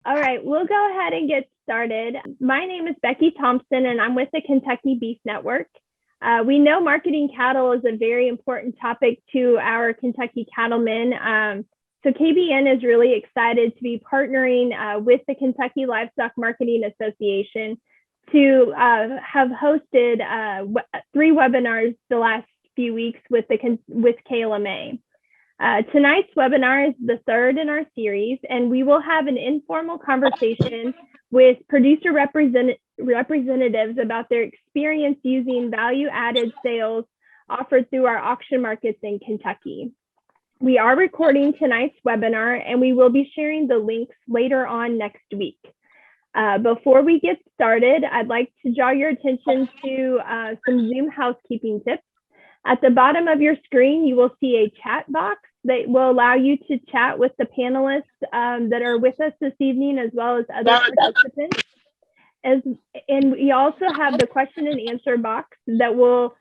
All right, we'll go ahead and get started. My name is Becky Thompson, and I'm with the Kentucky Beef Network. We know marketing cattle is a very important topic to our Kentucky cattlemen. So KBN is really excited to be partnering with the Kentucky Livestock Marketing Association to have hosted 3 webinars the last few weeks with KLMA. Tonight's webinar is the 3rd in our series, and we will have an informal conversation with producer representatives about their experience using value-added sales offered through our auction markets in Kentucky. We are recording tonight's webinar, and we will be sharing the links later on next week. Before we get started, I'd like to draw your attention to some Zoom housekeeping tips. At the bottom of your screen, you will see a chat box that will allow you to chat with the panelists that are with us this evening, as well as other participants. And we also have the question and answer box that will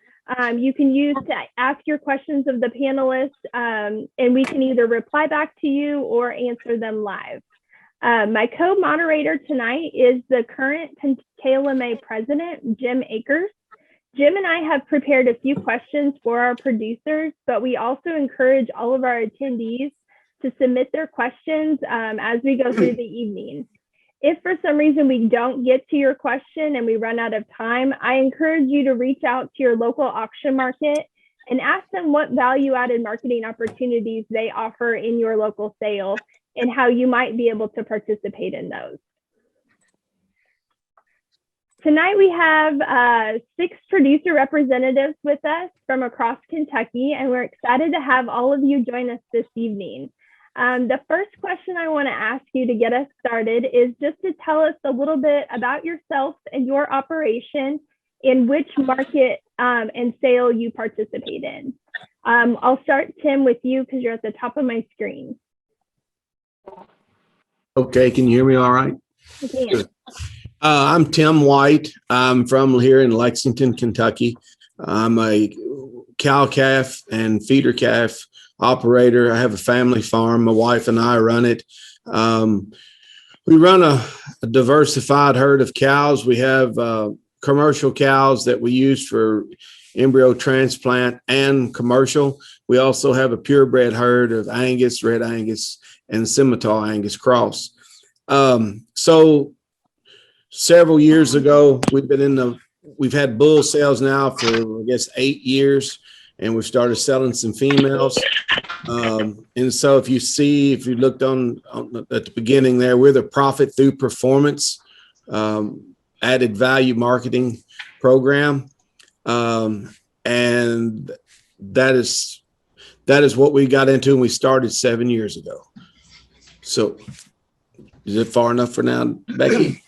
you can use to ask your questions of the panelists, and we can either reply back to you or answer them live. My co-moderator tonight is the current KLMA president, Jim Akers. Jim and I have prepared a few questions for our producers, but we also encourage all of our attendees to submit their questions as we go through the evening. If for some reason we don't get to your question and we run out of time, I encourage you to reach out to your local auction market and ask them what value-added marketing opportunities they offer in your local sale and how you might be able to participate in those. Tonight we have 6 producer representatives with us from across Kentucky, and we're excited to have all of you join us this evening. The first question I want to ask you to get us started is just to tell us a little bit about yourself and your operation, in which market and sale you participate in. I'll start, Tim, with you because you're at the top of my screen. Okay, can you hear me all right? I can. I'm Tim White. I'm from here in Lexington, Kentucky. I'm a cow-calf and feeder calf operator. I have a family farm. My wife and I run it. We run a diversified herd of cows. We have commercial cows that we use for embryo transplant and commercial. We also have a purebred herd of Angus, Red Angus, and Simmental Angus cross. So several years ago, we've had bull sales now for, I guess, 8 years, and we've started selling some females. And so if you looked on at the beginning there, we're the Profit Through Performance added value marketing program. And that is what we got into, and we started 7 years ago. So is it far enough for now, Becky?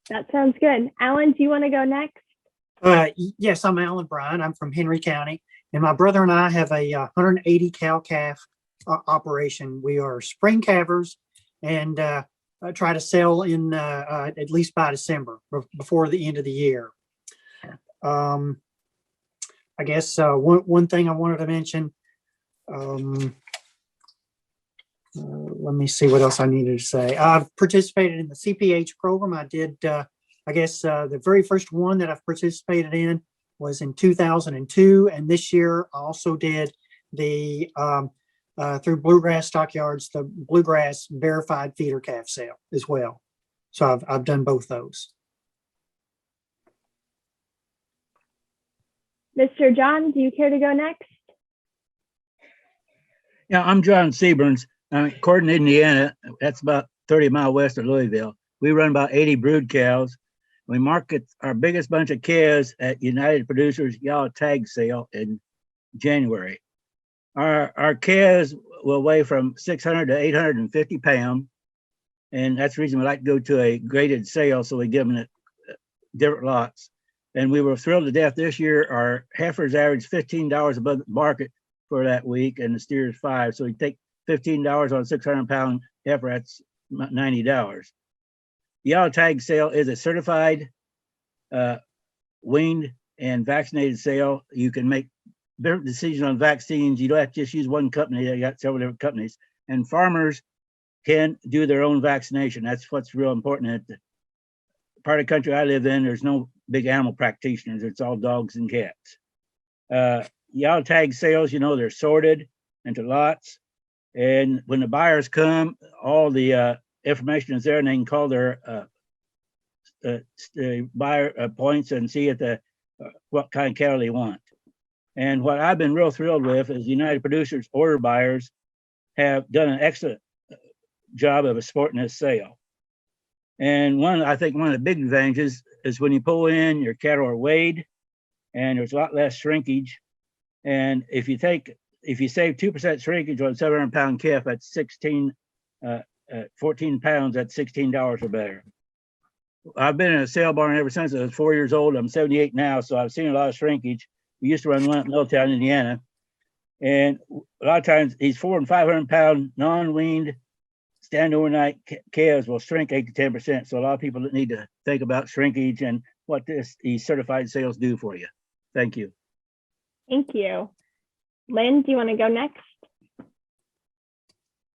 That sounds good. Alan, do you want to go next? Yes, I'm Alan Bryan. I'm from Henry County, and my brother and I have a 180 cow-calf operation. We are spring calvers and try to sell in at least by December, before the end of the year. I guess one thing I wanted to mention, let me see what else I needed to say. I've participated in the CPH program. I did, I guess, the very first one that I've participated in was in 2002. And this year I also did the, through Bluegrass Stockyards, the Bluegrass verified feeder calf sale as well. So I've done both those. Mr. John, do you care to go next? Yeah, I'm John Seaburns. I'm in Corton, Indiana. That's about 30 miles west of Louisville. We run about 80 brood cows. We market our biggest bunch of calves at United Producers Y'all Tag Sale in January. Our calves will weigh from 600 to 850 pounds, and that's the reason we like to go to a graded sale, so we give them different lots. And we were thrilled to death this year. Our heifers averaged $15 above the market for that week, and the steers $5. So we take $15 on a 600-pound heifer, that's $90. The Y'all Tag Sale is a certified, weaned, and vaccinated sale. You can make different decisions on vaccines. You don't have to just use one company. They got several different companies. And farmers can do their own vaccination. That's what's real important. At the part of the country I live in, there's no big animal practitioners. It's all dogs and cats. Yellow tag sales, they're sorted into lots. And when the buyers come, all the information is there, and they can call their buyer points and see what kind of cattle they want. And what I've been real thrilled with is United Producers order buyers have done an excellent job of supporting this sale. And I think one of the big advantages is when you pull in, your cattle are weighed, and there's a lot less shrinkage. And if you save 2% shrinkage on a 700-pound calf, that's 14 pounds, that's $16 or better. I've been in a sale barn ever since I was 4 years old. I'm 78 now, so I've seen a lot of shrinkage. We used to run one at Milltown, Indiana. And a lot of times these 400 and 500-pound non-weaned stand overnight calves will shrink 8 to 10%. So a lot of people need to think about shrinkage and what these certified sales do for you. Thank you. Thank you. Lynn, do you want to go next?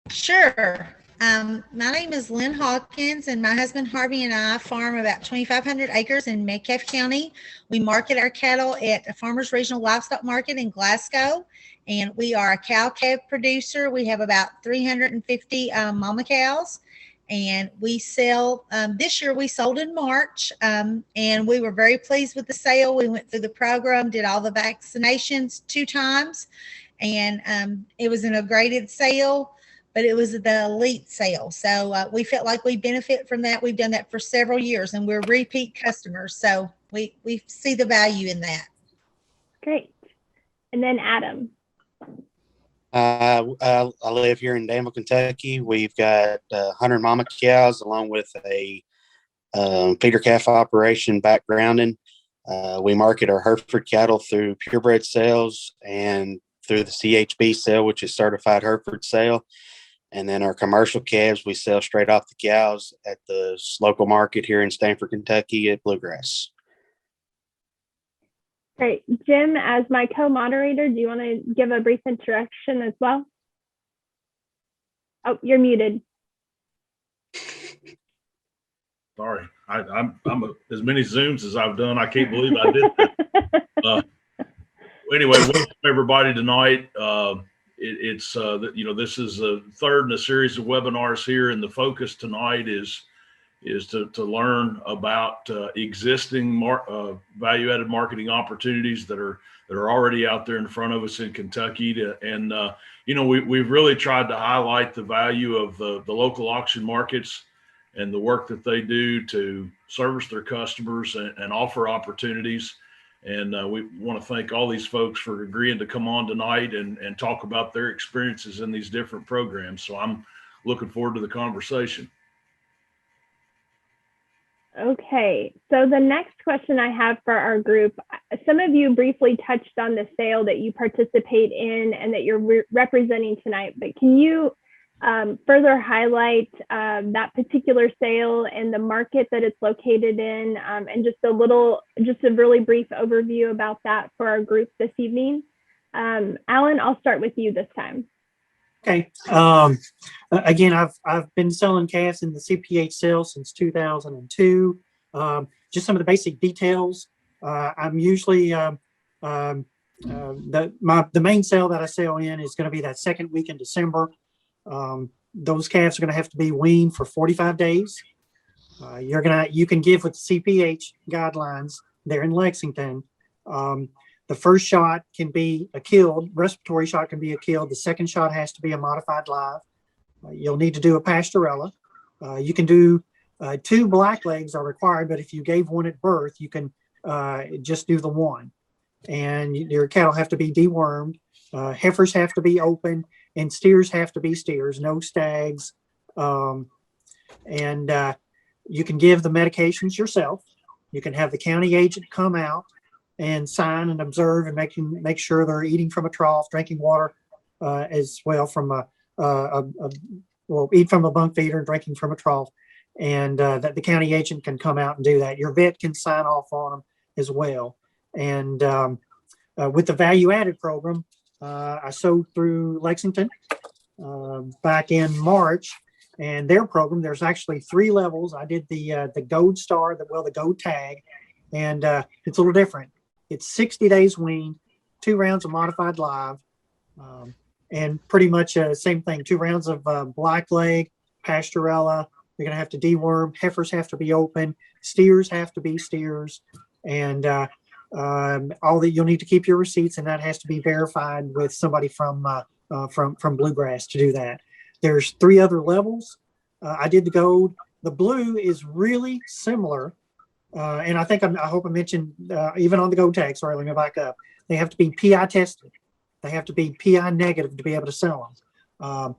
Sure. My name is Lynn Hawkins, and my husband Harvey and I farm about 2,500 acres in Metcalfe County. We market our cattle at a Farmers Regional Livestock Market in Glasgow, and we are a cow-calf producer. We have about 350 mama cows, and we sell, this year we sold in March, and we were very pleased with the sale. We went through the program, did all the vaccinations 2 times, and it was an a graded sale, but it was the elite sale. So we felt like we benefit from that. We've done that for several years, and we're repeat customers. So we see the value in that. Great. And then Adam. I live here in Danville, Kentucky. We've got 100 mama cows along with a feeder calf operation backgrounding. We market our Hereford cattle through purebred sales and through the CHB sale, which is certified Hereford sale. And then our commercial calves, we sell straight off the cows at the local market here in Stanford, Kentucky at Bluegrass. Great. Jim, as my co-moderator, do you want to give a brief introduction as well? Oh, you're muted. Sorry, I'm as many Zooms as I've done. I can't believe I did that. Anyway, welcome everybody tonight. This is the third in a series of webinars here, and the focus tonight is to learn about existing value-added marketing opportunities that are already out there in front of us in Kentucky. We've really tried to highlight the value of the local auction markets and the work that they do to service their customers and offer opportunities. And we want to thank all these folks for agreeing to come on tonight and talk about their experiences in these different programs. So I'm looking forward to the conversation. Okay, so the next question I have for our group, some of you briefly touched on the sale that you participate in and that you're representing tonight, but can you further highlight that particular sale and the market that it's located in, and just a really brief overview about that for our group this evening? Alan, I'll start with you this time. Okay. Again, I've been selling calves in the CPH sale since 2002. Just some of the basic details. I'm usually the main sale that I sell in is going to be that second week in December. Those calves are going to have to be weaned for 45 days. You can give with the CPH guidelines there in Lexington. The first shot can be a killed, respiratory shot can be a killed. The second shot has to be a modified live. You'll need to do a pastorella. You can do 2 black legs are required, but if you gave one at birth, you can just do the one. And your cattle have to be dewormed. Heifers have to be open, and steers have to be steers, no stags. You can give the medications yourself. You can have the county agent come out and sign and observe and make sure they're eating from a trough, drinking water as well from eat from a bunk feeder and drinking from a trough, and that the county agent can come out and do that. Your vet can sign off on them as well. And with the value added program, I sold through Lexington back in March, and their program. There's actually 3 levels. I did the Gold Star, the Gold Tag, and it's a little different. It's 60 days weaned, 2 rounds of modified live, and pretty much same thing. 2 rounds of black leg, pastorella. You're going to have to deworm. Heifers have to be open. Steers have to be steers, and all that you'll need to keep your receipts, and that has to be verified with somebody from Bluegrass to do that. There's 3 other levels. I did the gold. The blue is really similar, and I hope I mentioned even on the gold tag. Sorry, let me back up. They have to be PI tested. They have to be PI negative to be able to sell them.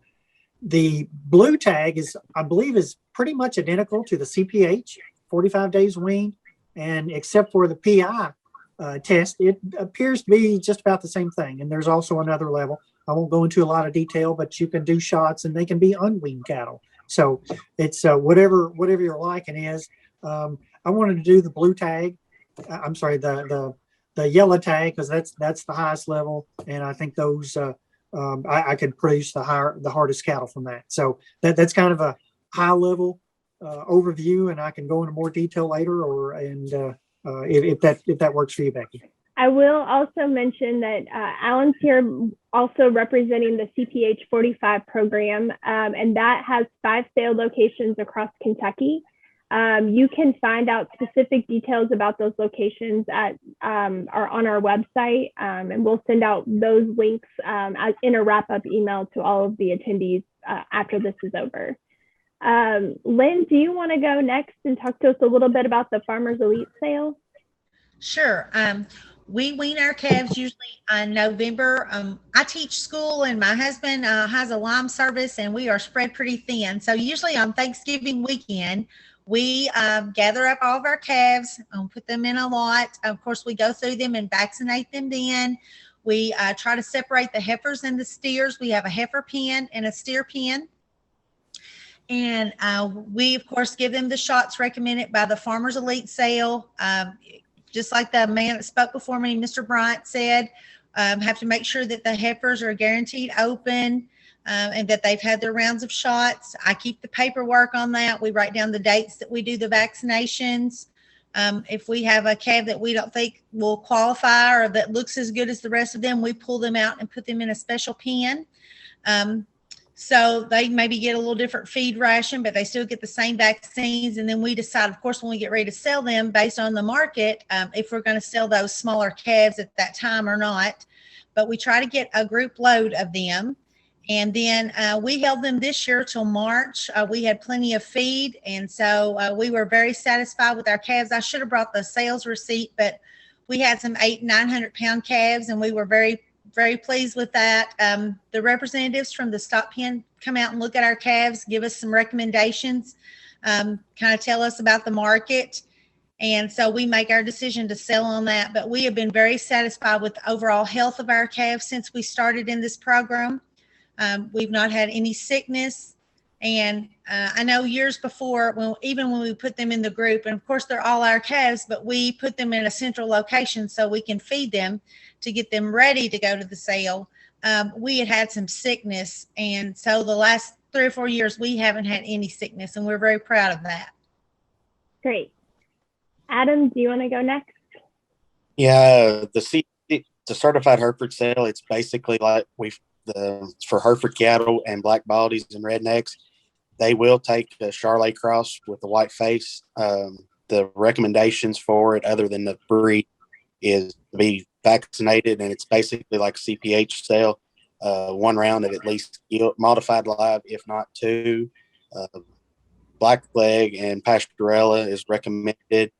The blue tag I believe, is pretty much identical to the CPH, 45 days weaned, and except for the PI test, it appears to be just about the same thing. And there's also another level. I won't go into a lot of detail, but you can do shots, and they can be unweaned cattle. So it's whatever your liking is. I wanted to do the blue tag. I'm sorry, the yellow tag, because that's the highest level, and I think those I could produce the hardest cattle from that. So that's kind of a high level overview, and I can go into more detail later, if that works for you, Becky. I will also mention that Alan's here also representing the CPH 45 program, and that has 5 sale locations across Kentucky. You can find out specific details about those locations on our website, and we'll send out those links in a wrap-up email to all of the attendees after this is over. Lynn, do you want to go next and talk to us a little bit about the Farmers Elite sale? Sure. We wean our calves usually in November. I teach school, and my husband has a lime service, and we are spread pretty thin. So usually on Thanksgiving weekend, we gather up all of our calves, put them in a lot. Of course, we go through them and vaccinate them then. We try to separate the heifers and the steers. We have a heifer pen and a steer pen. And we, of course, give them the shots recommended by the Farmers Elite sale. Just like the man that spoke before me, Mr. Bryant said, have to make sure that the heifers are guaranteed open and that they've had their rounds of shots. I keep the paperwork on that. We write down the dates that we do the vaccinations. If we have a calf that we don't think will qualify or that looks as good as the rest of them, we pull them out and put them in a special pen. So they maybe get a little different feed ration, but they still get the same vaccines. And then we decide, of course, when we get ready to sell them based on the market, if we're going to sell those smaller calves at that time or not. But we try to get a group load of them. And then we held them this year till March. We had plenty of feed. And so we were very satisfied with our calves. I should have brought the sales receipt, but we had some 800-900 pound calves, and we were very pleased with that. The representatives from the stock pen come out and look at our calves, give us some recommendations, kind of tell us about the market. And so we make our decision to sell on that. But we have been very satisfied with the overall health of our calves since we started in this program. We've not had any sickness. And I know years before, even when we put them in the group, and of course they're all our calves, but we put them in a central location so we can feed them to get them ready to go to the sale. We had some sickness. And so the last 3 or 4 years, we haven't had any sickness, and we're very proud of that. Great. Adam, do you want to go next? Yeah, the certified Hereford sale, it's basically like for Hereford cattle and black baldies and rednecks, they will take the Charolais cross with the white face. The recommendations for it, other than the breed, is to be vaccinated, and it's basically like CPH sale, 1 round of at least modified live, if not 2. Black leg and pastorella is recommended.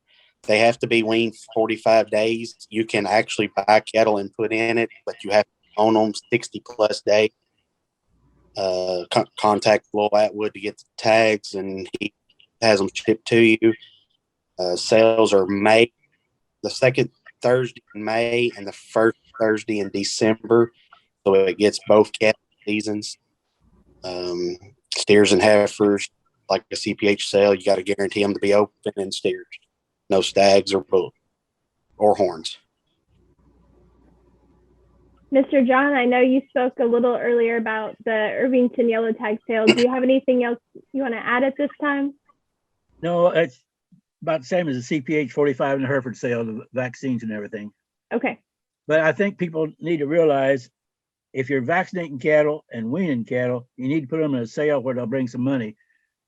They have to be weaned 45 days. You can actually buy cattle and put in it, but you have to own them 60 plus days. Contact Will Atwood to get the tags, and he has them shipped to you. Sales are May, the 2nd Thursday in May and the 1st Thursday in December. So it gets both cattle seasons. Steers and heifers, like a CPH sale, you got to guarantee them to be open and steers. No stags or bull or horns. Mr. John, I know you spoke a little earlier about the Irvington yellow tag sale. Do you have anything else you want to add at this time? No, it's about the same as the CPH 45 and the Hereford sale, the vaccines and everything. Okay. But I think people need to realize if you're vaccinating cattle and weaning cattle, you need to put them in a sale where they'll bring some money.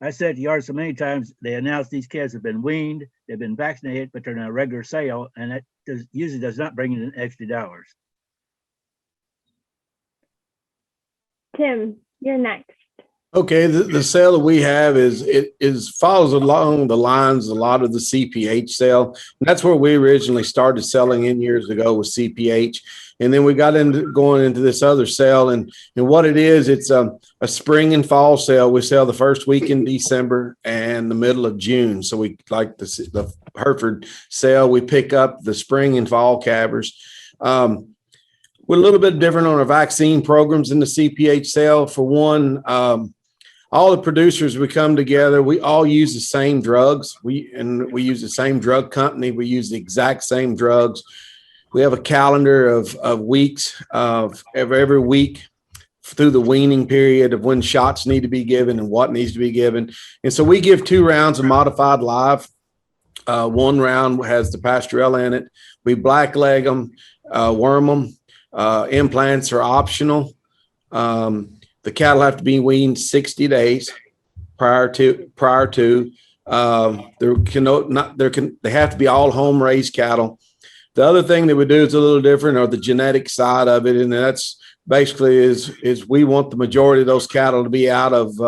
I said at the yard so many times, they announce these calves have been weaned, they've been vaccinated, but they're in a regular sale, and that usually does not bring in extra dollars. Tim, you're next. Okay, the sale that we have is follows along the lines a lot of the CPH sale. And that's where we originally started selling in years ago with CPH. And then we got into going into this other sale. And what it is, it's a spring and fall sale. We sell the first week in December and the middle of June. So we like the Hereford sale, we pick up the spring and fall calvers. We're a little bit different on our vaccine programs in the CPH sale. For one, all the producers, we come together, we all use the same drugs. We use the same drug company. We use the exact same drugs. We have a calendar of weeks of every week through the weaning period of when shots need to be given and what needs to be given. And so we give 2 rounds of modified live. 1 round has the pastorella in it. We blackleg them, worm them. Implants are optional. The cattle have to be weaned 60 days prior to. They have to be all home raised cattle. The other thing that we do is a little different, or the genetic side of it, and that's basically is we want the majority of those cattle to be out of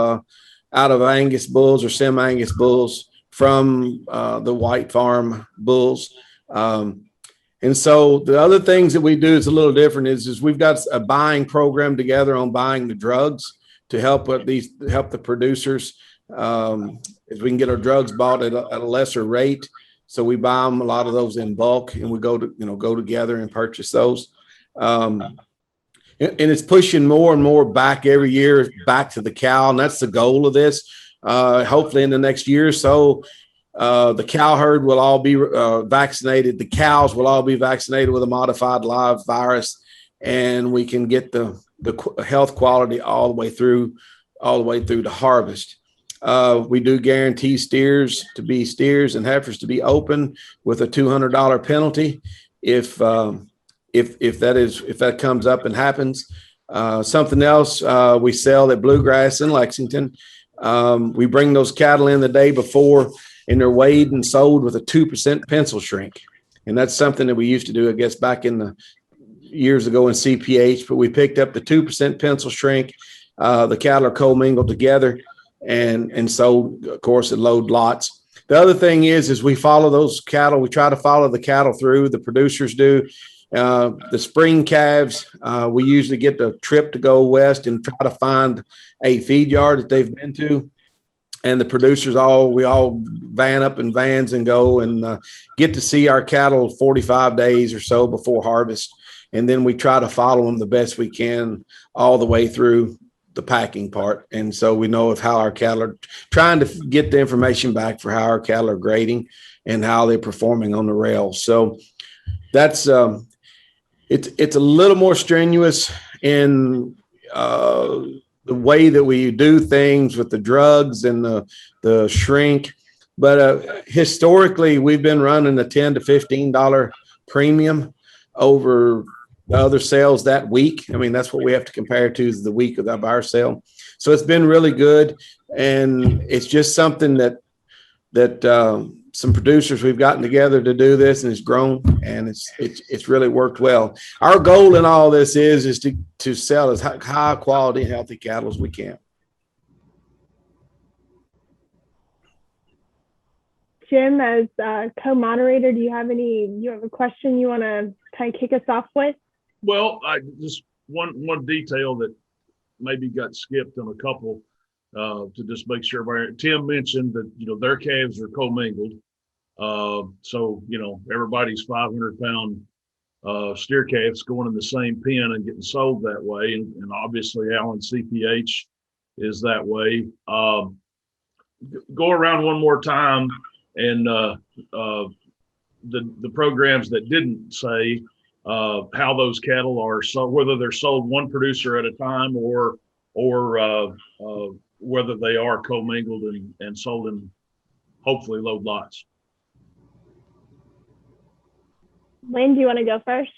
Angus bulls or semi-Angus bulls from the white farm bulls. And so the other things that we do is a little different is we've got a buying program together on buying the drugs to help the producers as we can get our drugs bought at a lesser rate. So we buy them a lot of those in bulk, and we go together and purchase those. And it's pushing more and more back every year back to the cow, and that's the goal of this. Hopefully in the next year or so, the cow herd will all be vaccinated. The cows will all be vaccinated with a modified live virus, and we can get the health quality all the way through to harvest. We do guarantee steers to be steers and heifers to be open with a $200 penalty if that comes up and happens. Something else we sell at Bluegrass in Lexington. We bring those cattle in the day before, and they're weighed and sold with a 2% pencil shrink. And that's something that we used to do, I guess, back in the years ago in CPH, but we picked up the 2% pencil shrink. The cattle are co-mingled together and sold, of course, at load lots. The other thing is we follow those cattle. We try to follow the cattle through. The producers do. The spring calves, we usually get the trip to go west and try to find a feed yard that they've been to. And the producers we all van up in vans and go and get to see our cattle 45 days or so before harvest. And then we try to follow them the best we can all the way through the packing part. And so we know of how our cattle are trying to get the information back for how our cattle are grading and how they're performing on the rail. So that's it's a little more strenuous in the way that we do things with the drugs and the shrink. But historically, we've been running a $10 to $15 premium over the other sales that week. I mean, that's what we have to compare to is the week of our sale. So it's been really good. And it's just something that some producers we've gotten together to do this, and it's grown, and it's really worked well. Our goal in all this is to sell as high quality and healthy cattle as we can. Jim, as co-moderator, do you have a question you want to kind of kick us off with? Well, I just one detail that maybe got skipped on a couple to just make sure. Tim mentioned that their calves are commingled, so everybody's 500-pound steer calves going in the same pen and getting sold that way, and obviously Allen CPH is that way. Go around one more time, and the programs that didn't say how those cattle are sold, whether they're sold one producer at a time or whether they are commingled and sold in hopefully load lots. Lynn, do you want to go first?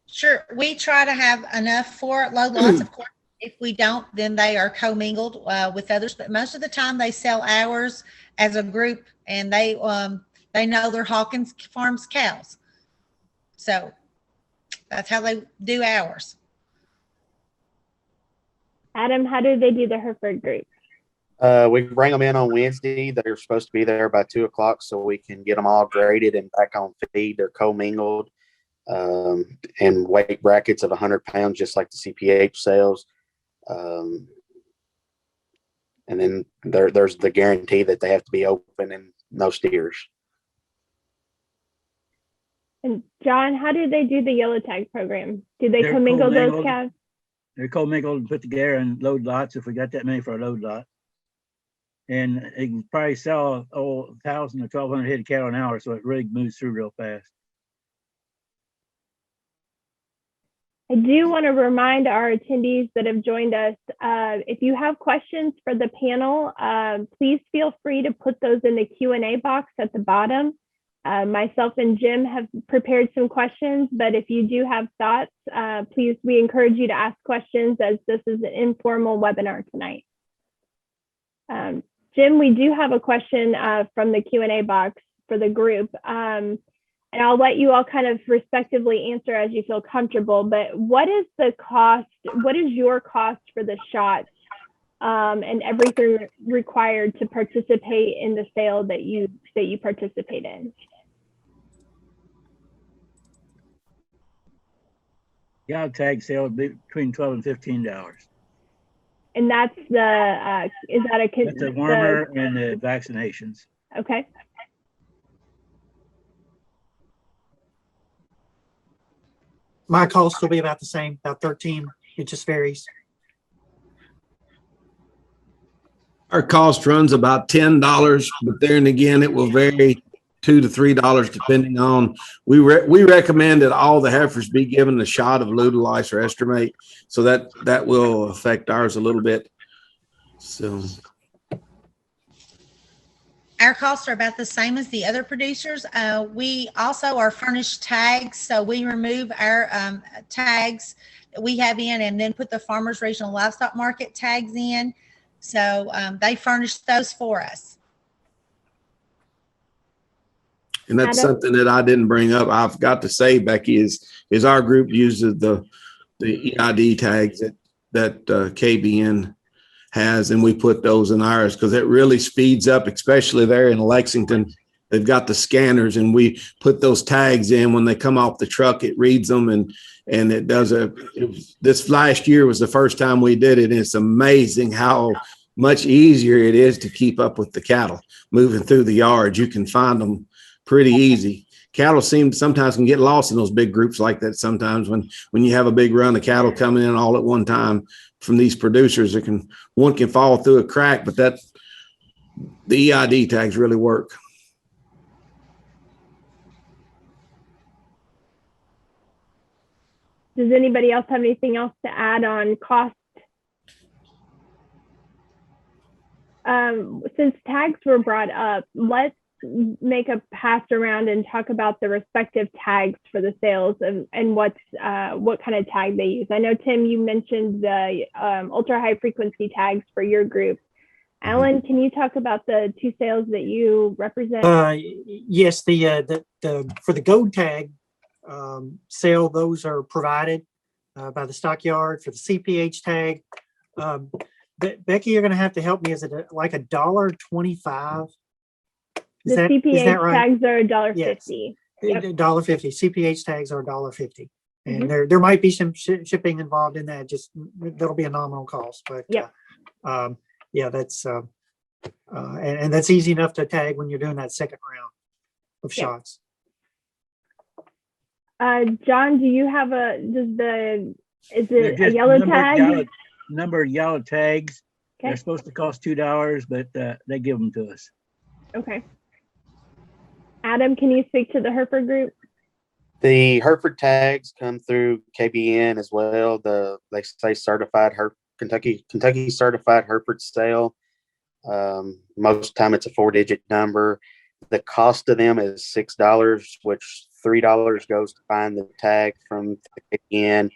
Sure. We try to have enough for load lots. Of course, if we don't, then they are commingled with others. But most of the time, they sell ours as a group, and they know they're Hawkins Farms cows. So that's how they do ours. Adam, how do they do the Hereford group? We bring them in on Wednesday. They're supposed to be there by 2 o'clock so we can get them all graded and back on feed. They're commingled and weight brackets of 100 pounds, just like the CPH sales. And then there's the guarantee that they have to be open and no steers. And John, how do they do the yellow tag program? Do they They're commingle those calves? They're commingled and put together in load lots if we got that many for a load lot. And it can probably sell 1,000 or 1,200 head of cattle an hour, so it really moves through real fast. I do want to remind our attendees that have joined us, if you have questions for the panel, please feel free to put those in the Q&A box at the bottom. Myself and Jim have prepared some questions, but if you do have thoughts, please, we encourage you to ask questions as this is an informal webinar tonight. Jim, we do have a question from the Q&A box for the group. And I'll let you all kind of respectively answer as you feel comfortable, but what is the cost? What is your cost for the shots and everything required to participate in the sale that you participate in? Yellow tag sale would be between $12 and $15. And that's the, is that a... That's the warmer and the vaccinations. Okay. My cost will be about the same, about 13. It just varies. Our cost runs about $10, but then again, it will vary $2 to $3 depending on. We recommend that all the heifers be given a shot of Ludolice or Estromate, so that will affect ours a little bit. So Our costs are about the same as the other producers. We also are furnished tags, so we remove our tags that we have in and then put the Farmers Regional Livestock Market tags in. So they furnish those for us. And that's something that I didn't bring up. I forgot to say, Becky, is our group uses the EID tags that KBN has, and we put those in ours because it really speeds up, especially there in Lexington. They've got the scanners, and we put those tags in when they come off the truck. It reads them, and it does this last year was the first time we did it. And it's amazing how much easier it is to keep up with the cattle moving through the yards. You can find them pretty easy. Cattle sometimes can get lost in those big groups like that. Sometimes when you have a big run of cattle coming in all at one time from these producers, one can fall through a crack, but the EID tags really work. Does anybody else have anything else to add on cost? Since tags were brought up, let's make a pass around and talk about the respective tags for the sales and what kind of tag they use. I know, Tim, you mentioned the ultra high frequency tags for your group. Alan, can you talk about the two sales that you represent? Yes, the for the gold tag sale, those are provided by the stockyard. For the CPH tag, Becky, you're going to have to help me. Is it like $1.25? The CPH tags are $1.50. Yes. Yep. $1.50. CPH tags are $1.50, and there might be some shipping involved in that. Just that'll be a nominal cost, but yeah, that's and that's easy enough to tag when you're doing that second round of shots. John, do you have is it a yellow tag? Number of yellow tags. Okay. They're supposed to cost $2, but they give them to us. Okay. Adam, can you speak to the Hereford group? The Hereford tags come through KBN as well. They say certified Kentucky certified Hereford sale. Most time it's a 4-digit number. The cost of them is $6, which $3 goes to find the tag from the KBN,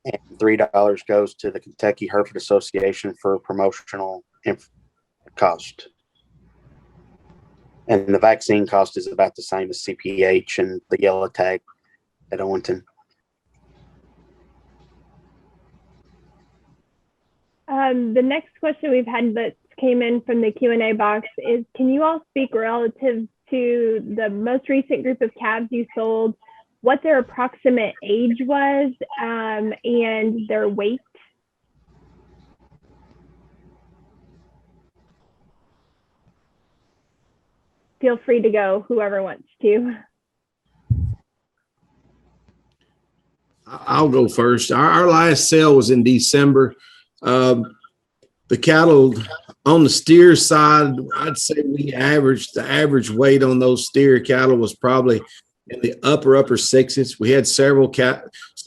and $3 goes to the Kentucky Hereford Association for promotional cost. And the vaccine cost is about the same as CPH and the yellow tag at Owenton. The next question we've had that came in from the Q&A box is, can you all speak relative to the most recent group of calves you sold, what their approximate age was, and their weight? Feel free to go, whoever wants to. I'll go first. Our last sale was in December. The cattle on the steer side, I'd say the average weight on those steer cattle was probably in the upper sixes. We had several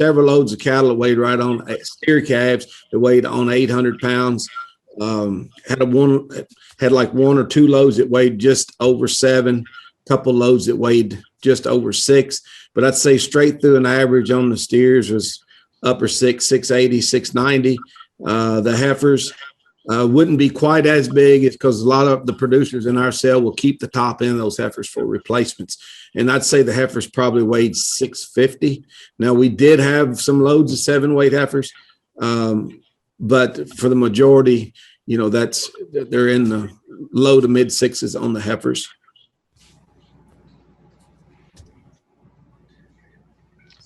loads of cattle that weighed right on steer calves that weighed on 800 pounds. Had like 1 or 2 loads that weighed just over 7, couple loads that weighed just over 6. But I'd say straight through an average on the steers was upper 680, 690. The heifers wouldn't be quite as big. It's because a lot of the producers in our sale will keep the top end of those heifers for replacements. And I'd say the heifers probably weighed 650. Now, we did have some loads of 7-weight heifers, but for the majority, they're in the low to mid 6s on the heifers.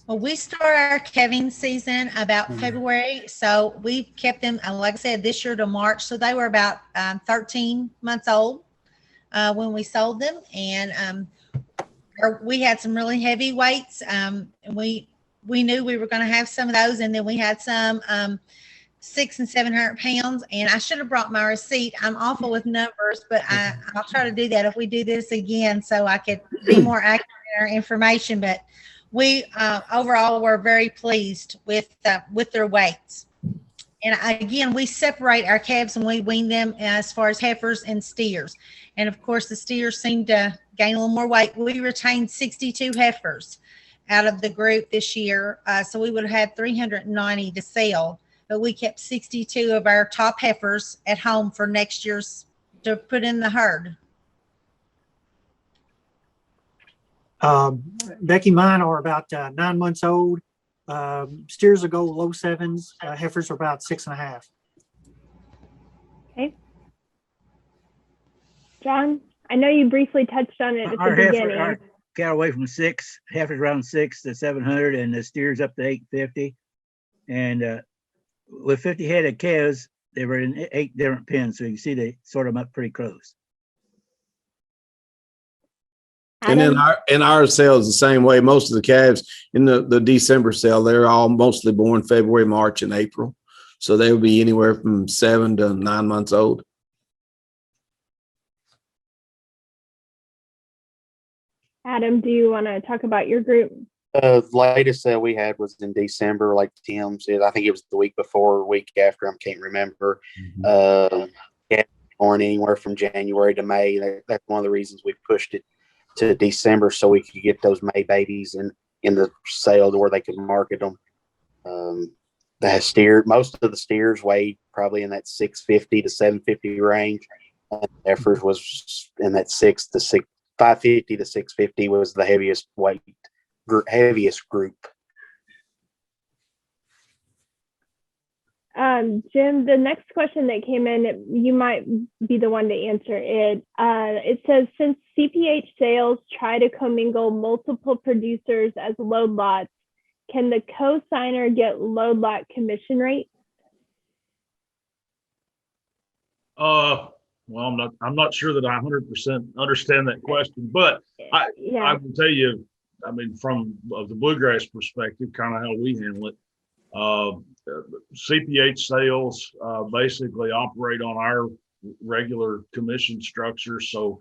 Well, we start our calving season about February, so we kept them, like I said, this year to March. So they were about 13 months old when we sold them, and we had some really heavy weights. And we knew we were going to have some of those, and then we had some 600 and 700 pounds. And I should have brought my receipt. I'm awful with numbers, but I'll try to do that if we do this again, so I could be more accurate in our information. But we overall were very pleased with their weights. And again, we separate our calves and we wean them as far as heifers and steers. And of course, the steers seem to gain a little more weight. We retained 62 heifers out of the group this year. So we would have had 390 to sell, but we kept 62 of our top heifers at home for next year's to put in the herd. Becky, mine are about 9 months old. Steers will go low 7s. Heifers are about 6.5. Okay. John, I know you briefly touched on it at the beginning. Our cattle away from 6, heifers around 6 to 700, and the steers up to 850. And with 50 head of calves, they were in 8 different pens, so you can see they sort them up pretty close. And in our sales the same way. Most of the calves in the December sale, they're all mostly born February, March, and April. So they will be anywhere from 7 to 9 months old. Adam, do you want to talk about your group? The latest sale we had was in December, like Tim said. I think it was the week before or week after. I can't remember. Born anywhere from January to May. That's one of the reasons we pushed it to December, so we could get those May babies in the sale to where they could market them. Most of the steers weighed probably in that 650 to 750 range. And the heifers was in that 550 to 650 was the heaviest group. Jim, the next question that came in, you might be the one to answer it. It says, since CPH sales try to commingle multiple producers as load lots, can the co-signer get load lot commission rate? Well, I'm not sure that I 100% understand that question, but I can tell you, I mean, from the bluegrass perspective, kind of how we handle it. CPH sales basically operate on our regular commission structure. So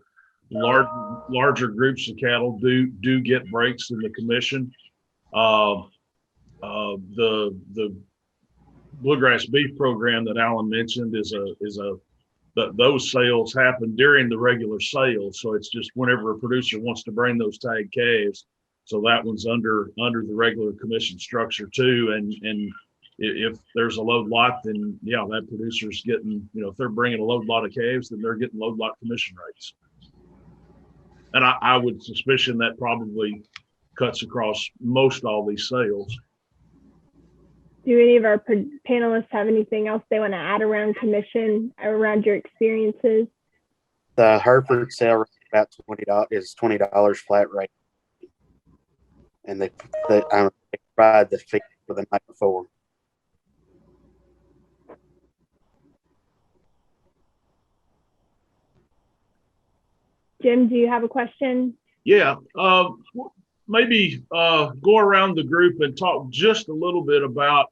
larger groups of cattle do get breaks in the commission. Uh, the bluegrass beef program that Alan mentioned is those sales happen during the regular sales. So it's just whenever a producer wants to bring those tag calves. So that one's under the regular commission structure too. And if there's a load lot, then yeah, that producer's getting, if they're bringing a load lot of calves, then they're getting load lot commission rates. And I would suspicion that probably cuts across most all these sales. Do any of our panelists have anything else they want to add around commission, around your experiences? The Hereford sale rate about $20 flat rate, and they provide the fee for the night before. Jim, do you have a question? Yeah, maybe go around the group and talk just a little bit about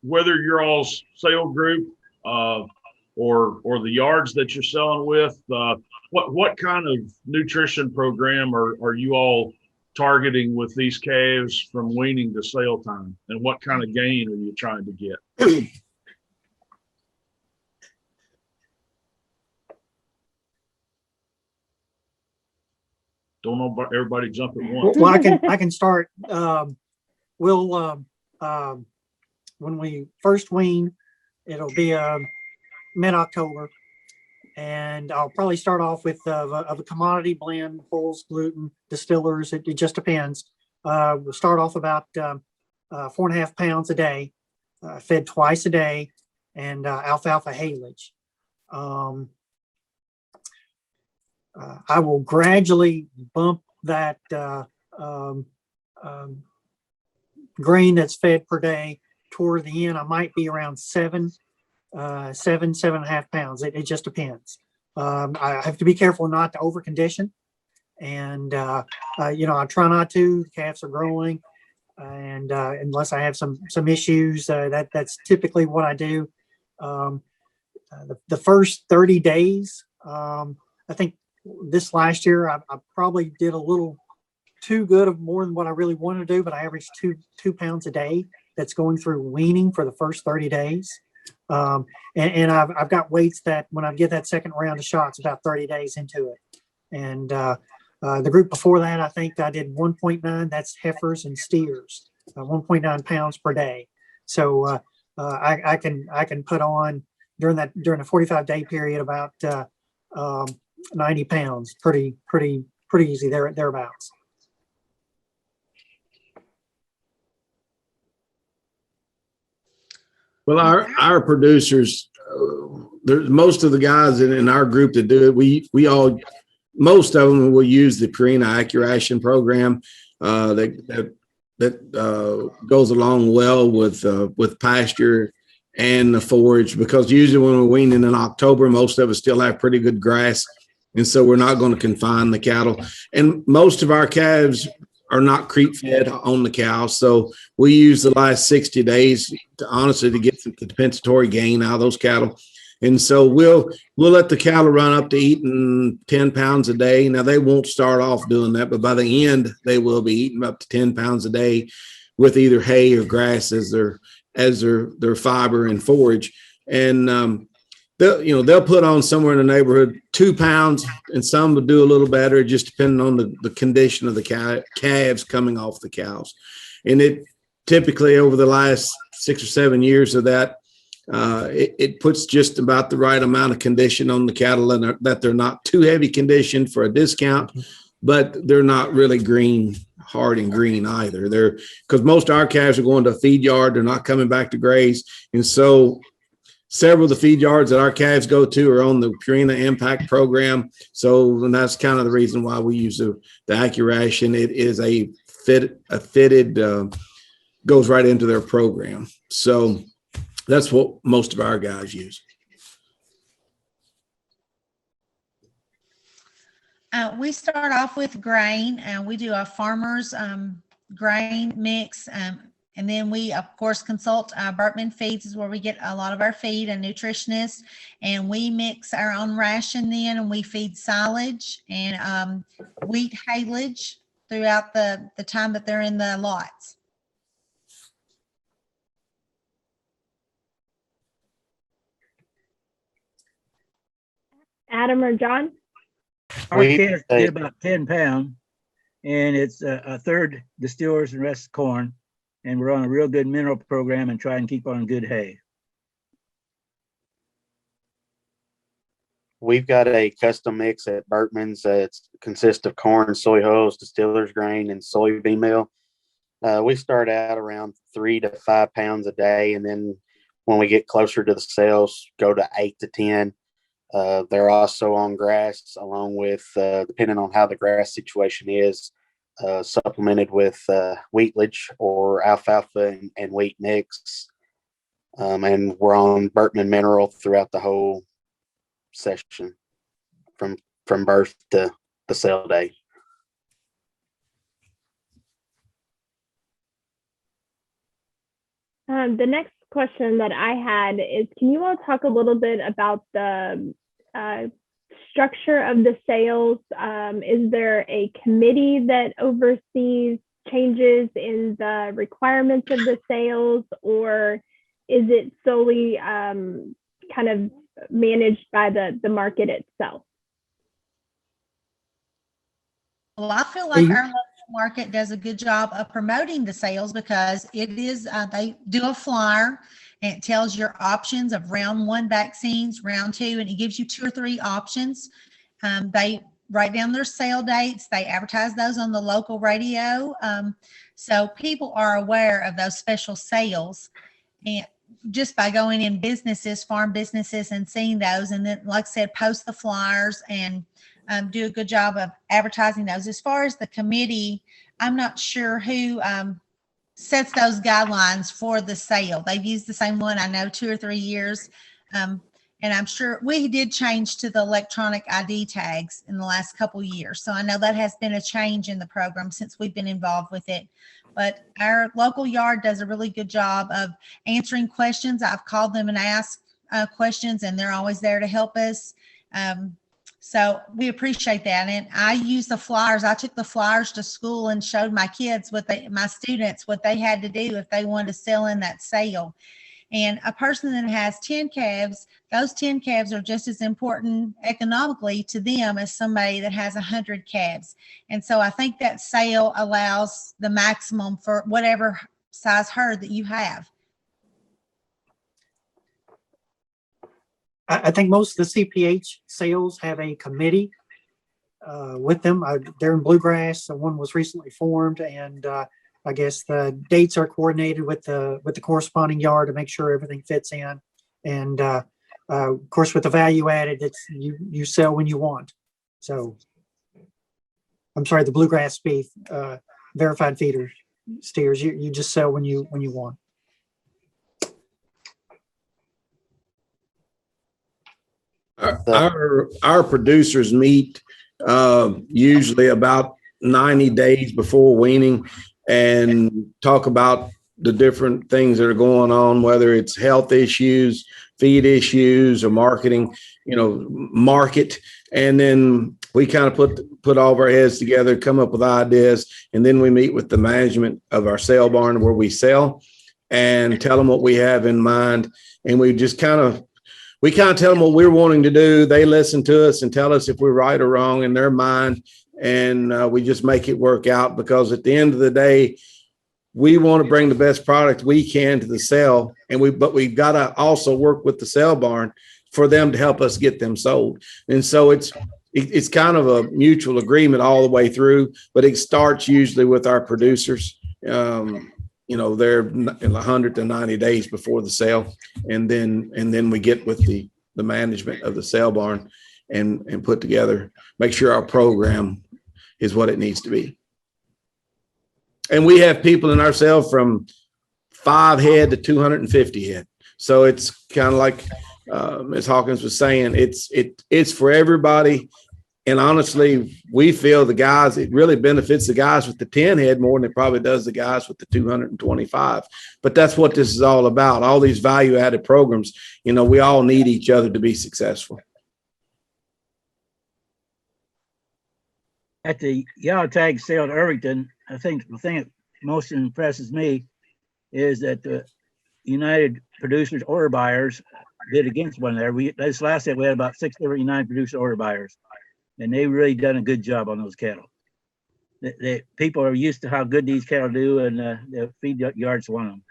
whether your all's sale group or the yards that you're selling with, what kind of nutrition program are you all targeting with these calves from weaning to sale time, and what kind of gain are you trying to get? Don't know about everybody jump at once. Well, I can start. We'll when we first wean, it'll be mid-October, and I'll probably start off with a commodity blend, bulls, gluten, distillers. It just depends. We'll start off about 4.5 pounds a day, fed twice a day, and alfalfa haylage. I will gradually bump that grain that's fed per day toward the end. I might be around 7.5 pounds. It just depends. I have to be careful not to over condition, and I try not to. The calves are growing, and unless I have some issues, that's typically what I do. The first 30 days, I think this last year I probably did a little too good of more than what I really wanted to do, but I averaged two pounds a day that's going through weaning for the first 30 days. And I've got weights that when I get that second round of shots, about 30 days into it. And the group before that, I think I did 1.9. That's heifers and steers, 1.9 pounds per day. So I can put on during a 45-day period about 90 pounds, pretty easy thereabouts. Well, our producers, there's most of the guys in our group that do it. Most of them will use the Purina Accuration program that goes along well with pasture and the forage, because usually when we're weaning in October, most of us still have pretty good grass, and so we're not going to confine the cattle. And most of our calves are not creep fed on the cows, so we use the last 60 days to get some compensatory gain out of those cattle. And so we'll let the cattle run up to eating 10 pounds a day. Now, they won't start off doing that, but by the end they will be eating up to 10 pounds a day with either hay or grass as their fiber and forage. And they'll put on somewhere in the neighborhood 2 pounds, and some will do a little better, just depending on the condition of the calves coming off the cows. And it typically, over the last 6 or 7 years of that, it puts just about the right amount of condition on the cattle, and that they're not too heavy conditioned for a discount, but they're not really hard and green either. Because most of our calves are going to a feed yard. They're not coming back to graze. And so several of the feed yards that our calves go to are on the Purina Impact program. And that's kind of the reason why we use the Accuration. It is a fitted, goes right into their program. So that's what most of our guys use. We start off with grain, and we do a farmer's grain mix. And then we, of course, consult Bertman Feeds is where we get a lot of our feed, and nutritionists. And we mix our own ration then, and we feed silage and wheat haylage throughout the time that they're in the lots. Adam or John? Our We- calves get about 10 pounds, and it's a third distillers and rest corn. And we're on a real good mineral program and try and keep on good hay. We've got a custom mix at Berkman's that consists of corn, soy hulls, distiller's grain, and soybean meal. We start out around 3 to 5 pounds a day, and then when we get closer to the sales, go to 8 to 10. They're also on grass, along with, depending on how the grass situation is, supplemented with wheatlage or alfalfa and wheat mix. And we're on Berkman mineral throughout the whole session from birth to the sale day. The next question that I had is, can you all talk a little bit about the structure of the sales? Is there a committee that oversees changes in the requirements of the sales, or is it solely kind of managed by the market itself? Well, I feel like our local market does a good job of promoting the sales, because it is, they do a flyer and it tells your options of round 1 vaccines, round 2, and it gives you 2 or 3 options. They write down their sale dates. They advertise those on the local radio. So people are aware of those special sales, and just by going in businesses, farm businesses, and seeing those, and then, like I said, post the flyers and do a good job of advertising those. As far as the committee, I'm not sure who sets those guidelines for the sale. They've used the same one, I know, 2 or 3 years. And I'm sure we did change to the electronic ID tags in the last couple of years. So I know that has been a change in the program since we've been involved with it. But our local yard does a really good job of answering questions. I've called them and asked questions, and they're always there to help us. So we appreciate that. And I use the flyers. I took the flyers to school and showed my kids my students what they had to do if they wanted to sell in that sale. And a person that has 10 calves, those 10 calves are just as important economically to them as somebody that has 100 calves. And so I think that sale allows the maximum for whatever size herd that you have. I think most of the CPH sales have a committee with them. They're in Bluegrass. One was recently formed, and I guess the dates are coordinated with the corresponding yard to make sure everything fits in. And of course, with the value added, it's you sell when you want. So I'm sorry, the Bluegrass beef verified feeder steers, you just sell when you want. Our producers meet usually about 90 days before weaning and talk about the different things that are going on, whether it's health issues, feed issues, or marketing, market. And then we kind of put all of our heads together, come up with ideas, and then we meet with the management of our sale barn where we sell and tell them what we have in mind. And we just kind of tell them what we're wanting to do. They listen to us and tell us if we're right or wrong in their mind. And we just make it work out, because at the end of the day, we want to bring the best product we can to the sale. But we've got to also work with the sale barn for them to help us get them sold. And so it's kind of a mutual agreement all the way through, but it starts usually with our producers. They're in 100 to 90 days before the sale. And then we get with the management of the sale barn and put together, make sure our program is what it needs to be. And we have people in our sale from 5 head to 250 head. So it's kind of like Ms. Hawkins was saying, it's for everybody. And honestly, we feel it really benefits the guys with the 10 head more than it probably does the guys with the 225. But that's what this is all about. All these value added programs, we all need each other to be successful. At the yellow tag sale at Irvington, I think the thing that most impresses me is that the United Producers Order Buyers bid against one there. This last set we had about 6 different United Producer Order Buyers, and they really done a good job on those cattle. The people are used to how good these cattle do, and the feed yards want them.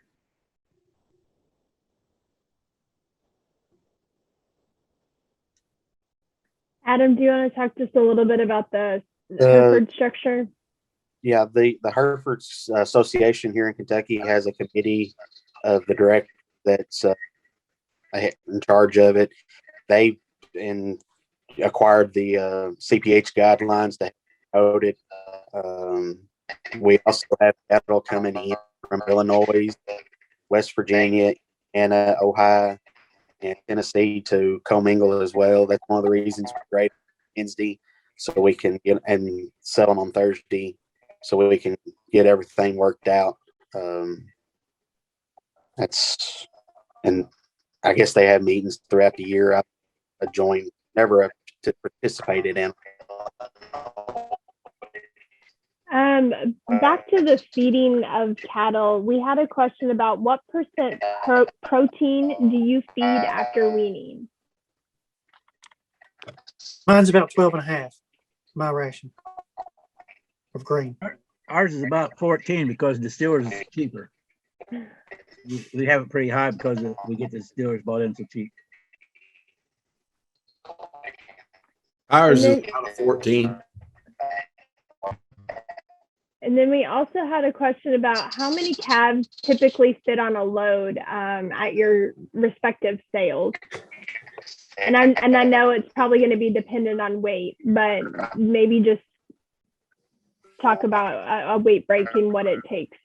Adam, do you want to talk just a little bit about the Hereford structure? Yeah, the Hereford Association here in Kentucky has a committee of the director that's in charge of it. They acquired the CPH guidelines to code it. We also have cattle coming in from Illinois, West Virginia, Indiana, Ohio, and Tennessee to commingle as well. That's one of the reasons we're great Wednesday, so we can get and sell them on Thursday, so we can get everything worked out. And I guess they have meetings throughout the year. I joined, never participated in. Back to the feeding of cattle, we had a question about what percent protein do you feed after weaning? Mine's about 12.5, my ration of grain. Ours is about 14 because distillers is cheaper. We have it pretty high because we get the distillers bought in so cheap. Ours is about 14. And then we also had a question about how many calves typically fit on a load at your respective sales. And I know it's probably going to be dependent on weight, but maybe just talk about a weight break and what it takes,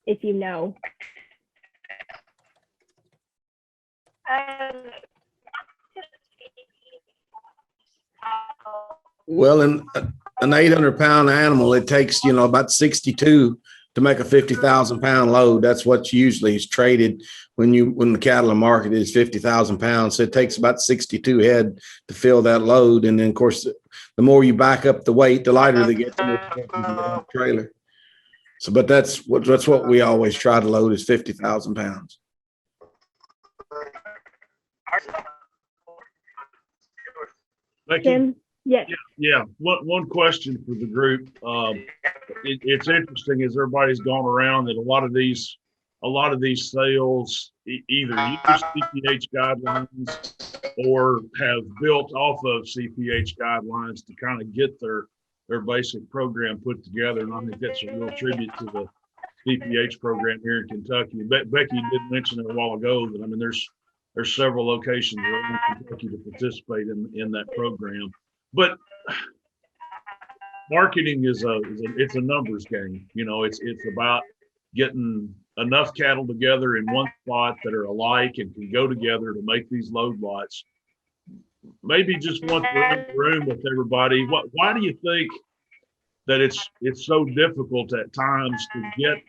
if you know. Well, an 800-pound animal, it takes, about 62 to make a 50,000-pound load. That's what usually is traded when the cattle are marketed is 50,000 pounds. So it takes about 62 head to fill that load. And then, of course, the more you back up the weight, the lighter they get, the more you get on the trailer. So, but that's what we always try to load is 50,000 pounds. Tim? Yes. Yeah. One question for the group. It's interesting as everybody's gone around that a lot of these sales either use CPH guidelines or have built off of CPH guidelines to kind of get their basic program put together. And I think that's a real tribute to the CPH program here in Kentucky. Becky did mention it a while ago that, I mean, there's several locations around Kentucky to participate in that program. But marketing it's a numbers game. It's about getting enough cattle together in one spot that are alike and can go together to make these load lots. Maybe just once we're in the room with everybody, why do you think that it's so difficult at times to get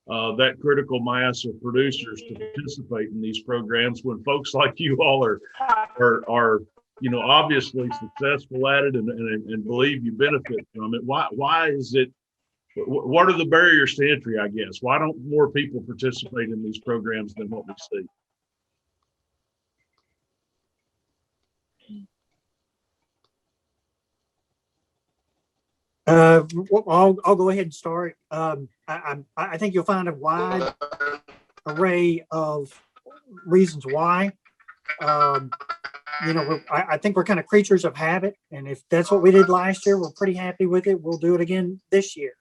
that critical mass of producers to participate in these programs when folks like you all are obviously successful at it and believe you benefit from it? Why is it? What are the barriers to entry, I guess? Why don't more people participate in these programs than what we see? I'll go ahead and start. I think you'll find a wide array of reasons why. I think we're kind of creatures of habit, and if that's what we did last year, we're pretty happy with it. We'll do it again this year.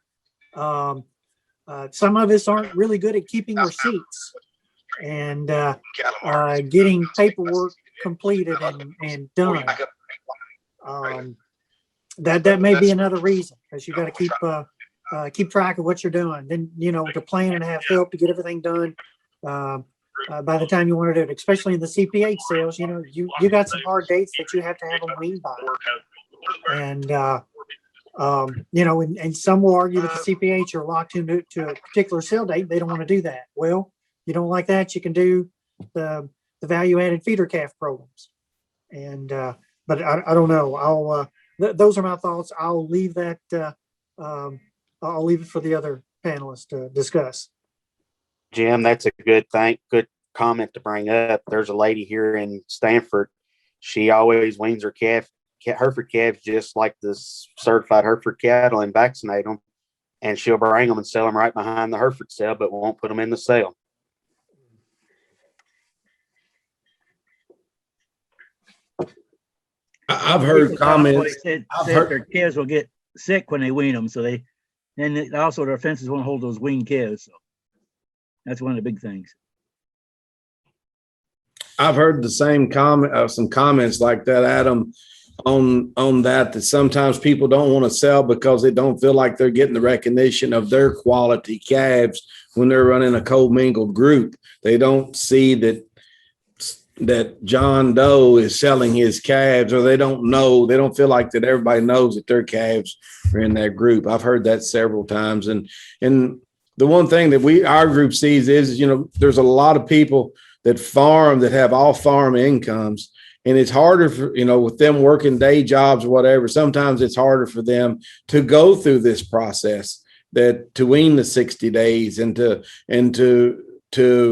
Some of us aren't really good at keeping receipts and getting paperwork completed and done. That may be another reason, because you got to keep track of what you're doing. Then to plan and have help to get everything done. By the time you want to do it, especially in the CPH sales, you got some hard dates that you have to have them weaned by, and and some will argue that the CPH are locked into a particular sale date. They don't want to do that. Well, you don't like that, you can do the value-added feeder calf programs, and but I don't know. those are my thoughts. I'll leave that. I'll leave it for the other panelists to discuss. Jim, that's a good thing. Good comment to bring up. There's a lady here in Stanford. She always weans her Hereford calves just like the certified Hereford cattle and vaccinate them. And she'll bring them and sell them right behind the Hereford sale, but won't put them in the sale. I've heard comments. Said I've heard, their calves will get sick when they wean them, so also their fences won't hold those weaned calves. So that's one of the big things. I've heard the same comment, some comments like that, Adam, on that sometimes people don't want to sell because they don't feel like they're getting the recognition of their quality calves when they're running a co-mingled group. They don't see that John Doe is selling his calves, or they don't feel like that everybody knows that their calves are in that group. I've heard that several times. And the one thing that our group sees is, there's a lot of people that farm, that have all farm incomes. And it's harder for, with them working day jobs or whatever, sometimes it's harder for them to go through this process, that to wean the 60 days and to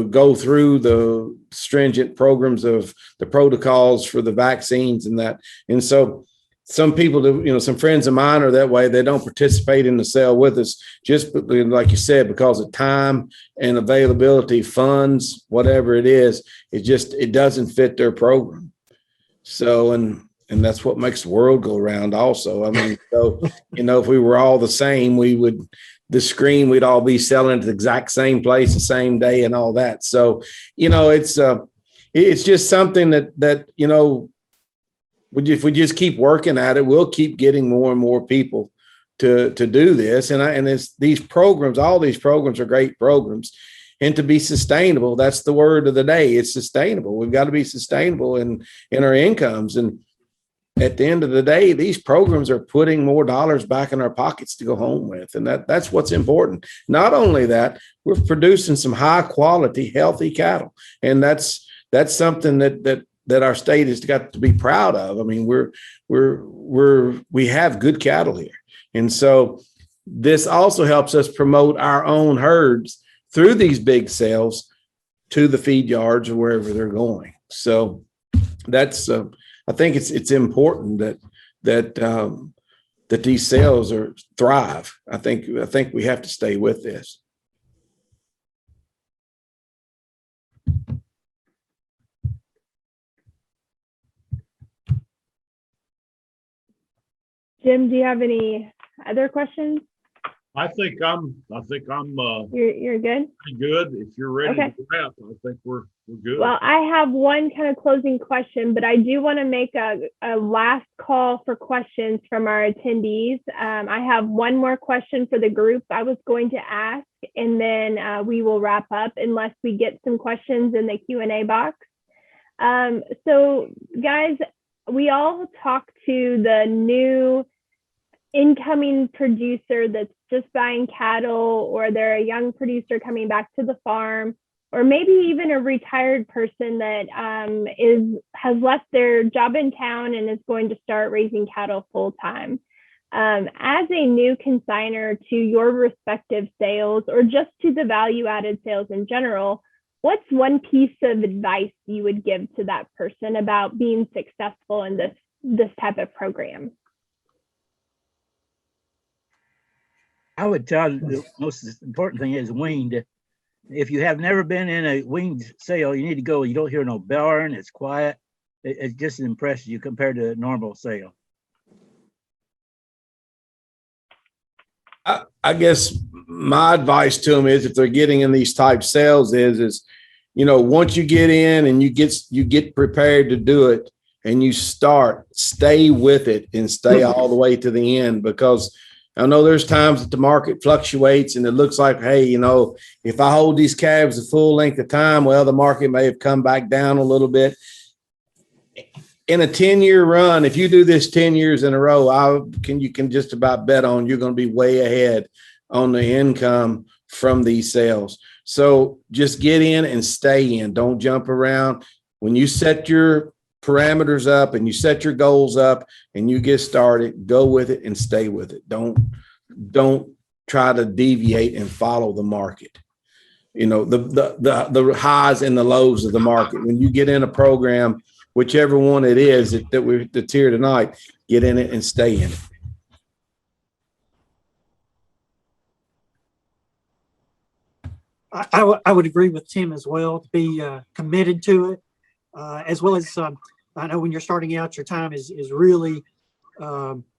go through the stringent programs of the protocols for the vaccines and that. And so some people, some friends of mine are that way. They don't participate in the sale with us, just like you said, because of time and availability, funds, whatever it is, it doesn't fit their program. So, and that's what makes the world go round also. I mean, so, if we were all the same, we'd all be selling at the exact same place, the same day and all that. So, it's just something that if we just keep working at it, we'll keep getting more and more people to do this. And it's these programs, all these programs are great programs. And to be sustainable, that's the word of the day. It's sustainable. We've got to be sustainable in our incomes. And at the end of the day, these programs are putting more dollars back in our pockets to go home with. And that's what's important. Not only that, we're producing some high quality, healthy cattle. And that's something that our state has got to be proud of. I mean, we have good cattle here. And so this also helps us promote our own herds through these big sales to the feed yards or wherever they're going. So that's, I think it's important that these sales thrive. I think we have to stay with this. Jim, do you have any other questions? I think I'm You're good? pretty good. If you're ready Okay. to wrap, I think we're good. Well, I have one kind of closing question, but I do want to make a last call for questions from our attendees. I have one more question for the group I was going to ask, and then we will wrap up unless we get some questions in the Q&A box. So guys, we all talk to the new incoming producer that's just buying cattle, or they're a young producer coming back to the farm, or maybe even a retired person that has left their job in town and is going to start raising cattle full time. As a new consignor to your respective sales, or just to the value-added sales in general, what's one piece of advice you would give to that person about being successful in this type of program? I would tell you the most important thing is weaned. If you have never been in a weaned sale, you need to go. You don't hear no bellering. It's quiet. It just impresses you compared to a normal sale. I guess my advice to them is, if they're getting in these type sales, is once you get in and you get prepared to do it and you stay with it and stay all the way to the end, because I know there's times that the market fluctuates and it looks like, hey, if I hold these calves a full length of time, well, the market may have come back down a little bit. In a 10-year run, if you do this 10 years in a row, you can just about bet on you're going to be way ahead on the income from these sales. So just get in and stay in. Don't jump around. When you set your parameters up and you set your goals up and you get started, go with it and stay with it. Don't try to deviate and follow the market. You know, the highs and the lows of the market. When you get in a program, whichever one it is that's here tonight, get in it and stay in it. I would agree with Tim as well, to be committed to it, as well as I know when you're starting out, your time is really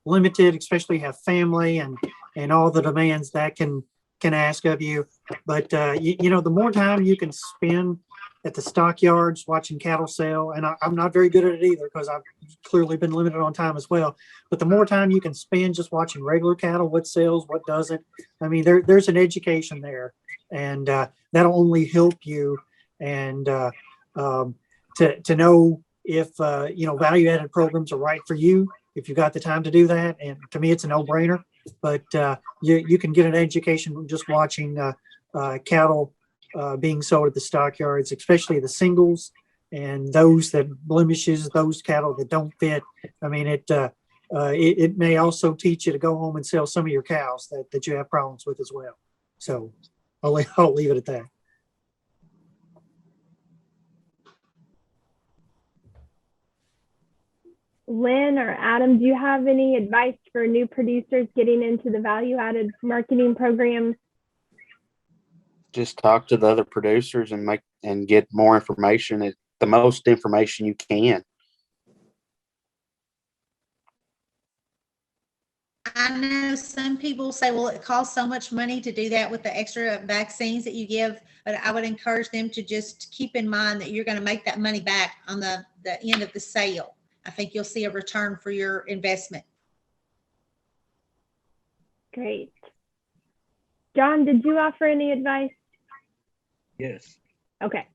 limited, especially have family and all the demands that can ask of you. But you know, the more time you can spend at the stockyards watching cattle sell, and I'm not very good at it either because I've clearly been limited on time as well. But the more time you can spend just watching regular cattle, what sells, what doesn't, I mean, there's an education there, and that'll only help you and to know if you know, value-added programs are right for you if you've got the time to do that. And to me, it's a no-brainer. But you can get an education just watching cattle being sold at the stockyards, especially the singles and those that blemishes, those cattle that don't fit. I mean, it may also teach you to go home and sell some of your cows that you have problems with as well. So I'll leave it at that. Lynn or Adam, do you have any advice for new producers getting into the value-added marketing program? Just talk to the other producers and get more information, the most information you can. I know some people say, well, it costs so much money to do that with the extra vaccines that you give, but I would encourage them to just keep in mind that you're going to make that money back on the end of the sale. I think you'll see a return for your investment. Great. John, did you offer any advice? Yes. Okay.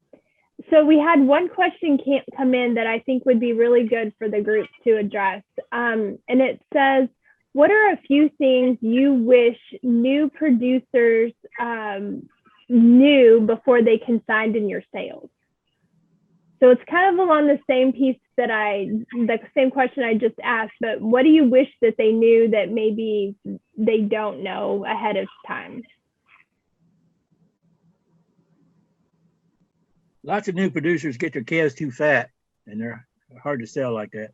So we had one question come in that I think would be really good for the group to address. And it says, what are a few things you wish new producers knew before they consigned in your sales? So it's kind of along the same piece that the same question I just asked, but what do you wish that they knew that maybe they don't know ahead of time? Lots of new producers get their calves too fat and they're hard to sell like that.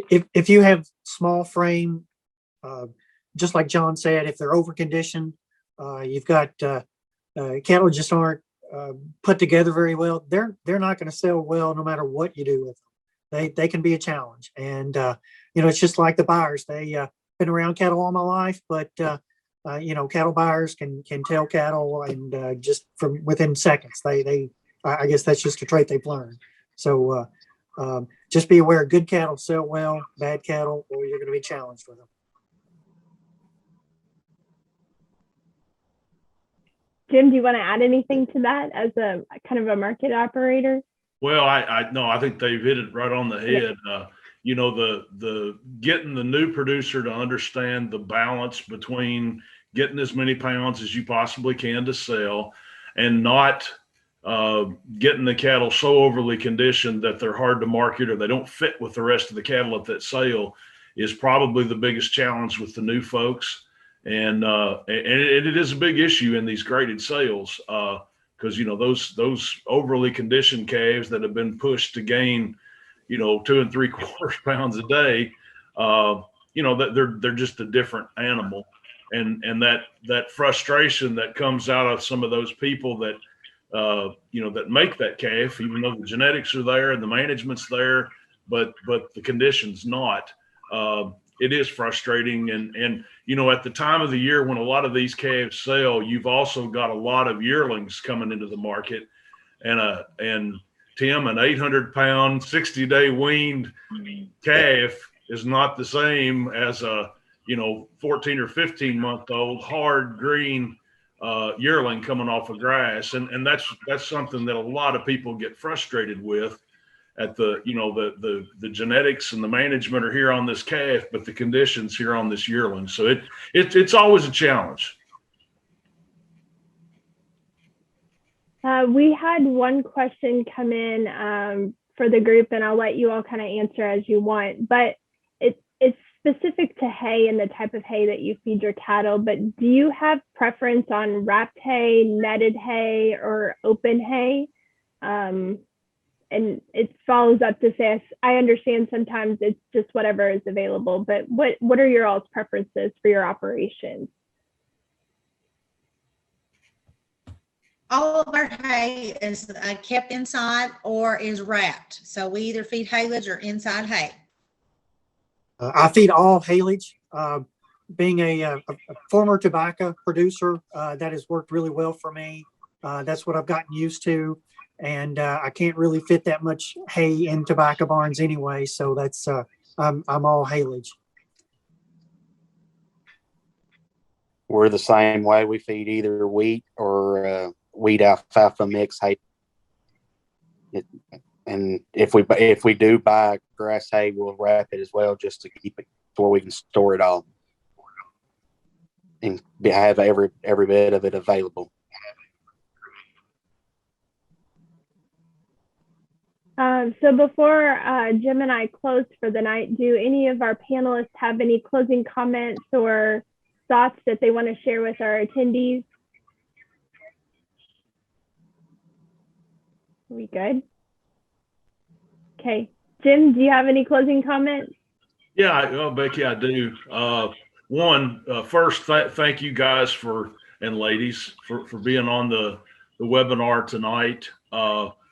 If you have small frame, just like John said, if they're over conditioned, you've got cattle just aren't put together very well. They're not going to sell well no matter what you do with them. They can be a challenge, and you know, it's just like the buyers. They been around cattle all my life, but you know, cattle buyers can tell cattle and just from within seconds. I guess that's just a trait they've learned. So just be aware, good cattle sell well, bad cattle, or you're going to be challenged with them. Jim, do you want to add anything to that as a kind of a market operator? Well, I think they've hit it right on the head. You know, the getting the new producer to understand the balance between getting as many pounds as you possibly can to sell and not getting the cattle so overly conditioned that they're hard to market or they don't fit with the rest of the cattle at that sale is probably the biggest challenge with the new folks. And it is a big issue in these graded sales because, you know, those overly conditioned calves that have been pushed to gain, you know, 2 3/4 pounds a day, you know, that they're just a different animal. And that frustration that comes out of some of those people that, you know, that make that calf, even though the genetics are there and the management's there, but the condition's not. It is frustrating. And, you know, at the time of the year when a lot of these calves sell, you've also got a lot of yearlings coming into the market. And Tim, an 800-pound, 60-day weaned calf is not the same as a, you know, 14 or 15-month-old hard green yearling coming off of grass. And that's something that a lot of people get frustrated with. At the, you know, the genetics and the management are here on this calf, but the conditions here on this yearling. So it's always a challenge. We had one question come in for the group, and I'll let you all kind of answer as you want, but it's specific to hay and the type of hay that you feed your cattle. But do you have preference on wrapped hay, netted hay, or open hay? And it follows up to say, I understand sometimes it's just whatever is available, but what are your all's preferences for your operations? All of our hay is kept inside or is wrapped. So we either feed haylage or inside hay. I feed all haylage. Being a former tobacco producer, that has worked really well for me. That's what I've gotten used to. And I can't really fit that much hay in tobacco barns anyway. So that's, I'm all haylage. We're the same way. We feed either wheat or wheat alfalfa mix hay. And if we do buy grass hay, we'll wrap it as well, just to keep it to where we can store it all and have every bit of it available. So before Jim and I close for the night, do any of our panelists have any closing comments or thoughts that they want to share with our attendees? Are we good? Okay. Jim, do you have any closing comments? Yeah, Becky, I do. First, thank you guys and ladies for being on the webinar tonight.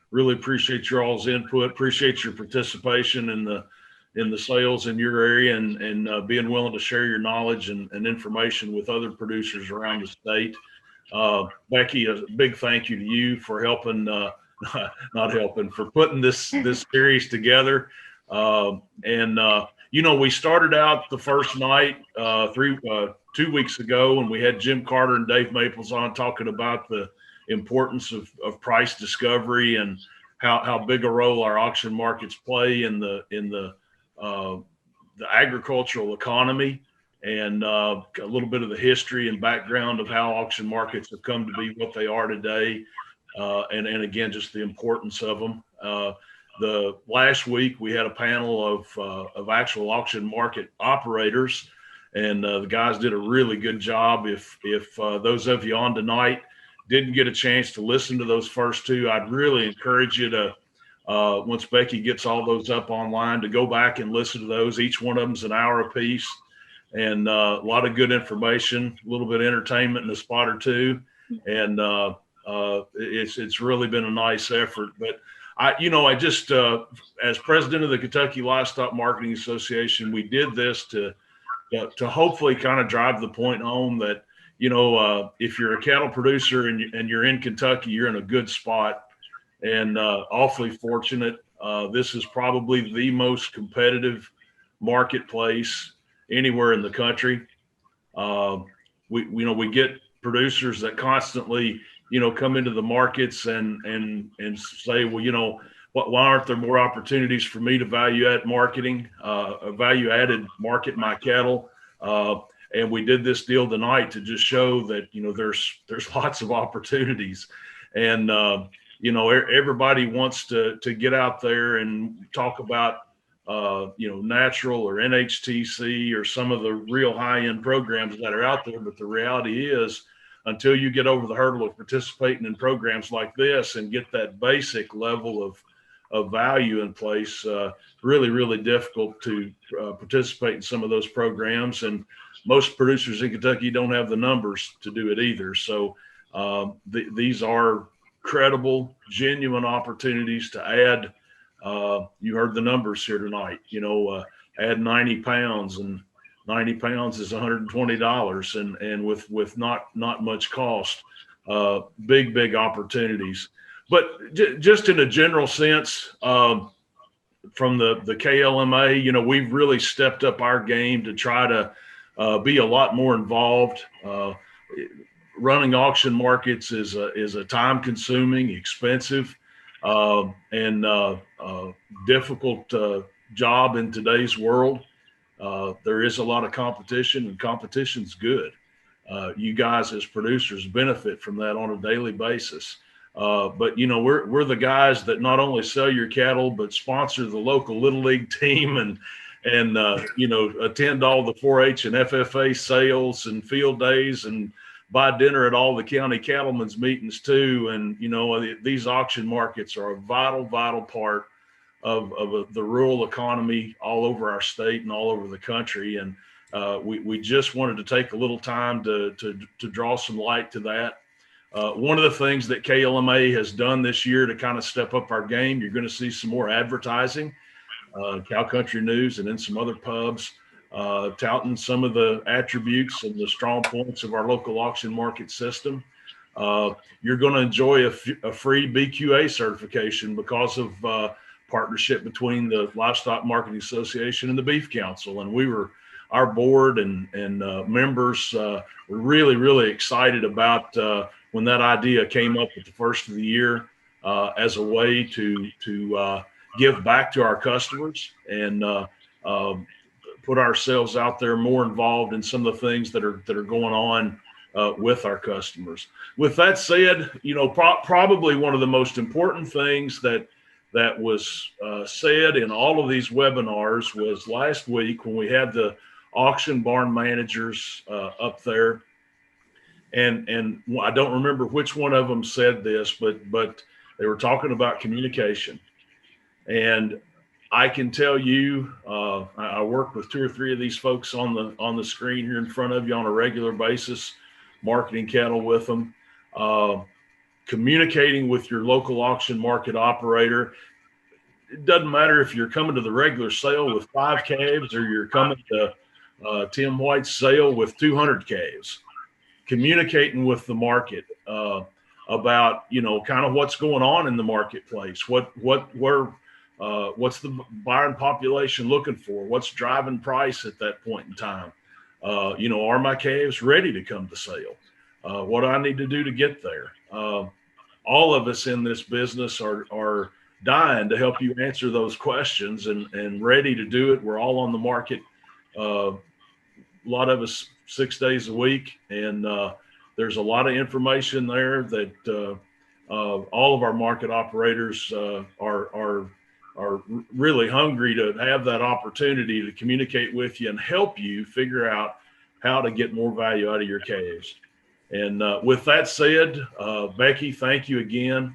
Really appreciate your all's input. Appreciate your participation in the sales in your area and being willing to share your knowledge and information with other producers around the state. Becky, a big thank you to you for helping, for putting this series together. We started out the first night 2 weeks ago, and we had Jim Carter and Dave Maples on talking about the importance of price discovery and how big a role our auction markets play in the agricultural economy, and a little bit of the history and background of how auction markets have come to be what they are today, and again, just the importance of them. The last week we had a panel of actual auction market operators, and the guys did a really good job. If those of you on tonight didn't get a chance to listen to those first two, I'd really encourage you to, once Becky gets all those up online, to go back and listen to those. Each one of them's an hour apiece, and a lot of good information, a little bit of entertainment in a spot or two, and it's really been a nice effort. But I just, as president of the Kentucky Livestock Marketing Association, we did this to hopefully kind of drive the point home that, if you're a cattle producer and you're in Kentucky, you're in a good spot, and awfully fortunate. This is probably the most competitive marketplace anywhere in the country. We get producers that constantly, come into the markets and say, well, why aren't there more opportunities for me to value-added market my cattle? And we did this deal tonight to just show that, there's lots of opportunities, and everybody wants to get out there and talk about natural or NHTC or some of the real high-end programs that are out there. But the reality is, until you get over the hurdle of participating in programs like this and get that basic level of value in place, really, really difficult to participate in some of those programs. And most producers in Kentucky don't have the numbers to do it either. So these are credible, genuine opportunities to add. You heard the numbers here tonight, add 90 pounds, and 90 pounds is $120, and with not much cost. Big opportunities. But just in a general sense, from the KLMA, we've really stepped up our game to try to be a lot more involved. Running auction markets is a time-consuming, expensive, and difficult job in today's world. There is a lot of competition, and competition's good. You guys as producers benefit from that on a daily basis. But you know, we're the guys that not only sell your cattle, but sponsor the local Little League team and you know, attend all the 4-H and FFA sales and field days and buy dinner at all the county cattlemen's meetings too. And, you know, these auction markets are a vital part of the rural economy all over our state and all over the country. And we just wanted to take a little time to draw some light to that. One of the things that KLMA has done this year to kind of step up our game, you're going to see some more advertising, Cow Country News and in some other pubs, touting some of the attributes and the strong points of our local auction market system. You're going to enjoy a free BQA certification because of partnership between the Livestock Marketing Association and the Beef Council. And our board and members were really excited about when that idea came up at the first of the year as a way to give back to our customers and put ourselves out there more involved in some of the things that are going on with our customers. With that said, you know, probably one of the most important things that was said in all of these webinars was last week when we had the auction barn managers up there. And I don't remember which one of them said this, but they were talking about communication. And I can tell you, I work with 2 or 3 of these folks on the screen here in front of you on a regular basis, marketing cattle with them, communicating with your local auction market operator. It doesn't matter if you're coming to the regular sale with 5 calves or you're coming to Tim White's sale with 200 calves. Communicating with the market about, you know, kind of what's going on in the marketplace, what's the buying population looking for, what's driving price at that point in time. You know, are my calves ready to come to sale? What do I need to do to get there? All of us in this business are dying to help you answer those questions and ready to do it. We're all on the market. A lot of us 6 days a week, and there's a lot of information there that all of our market operators are really hungry to have that opportunity to communicate with you and help you figure out how to get more value out of your calves. And with that said, Becky, thank you again.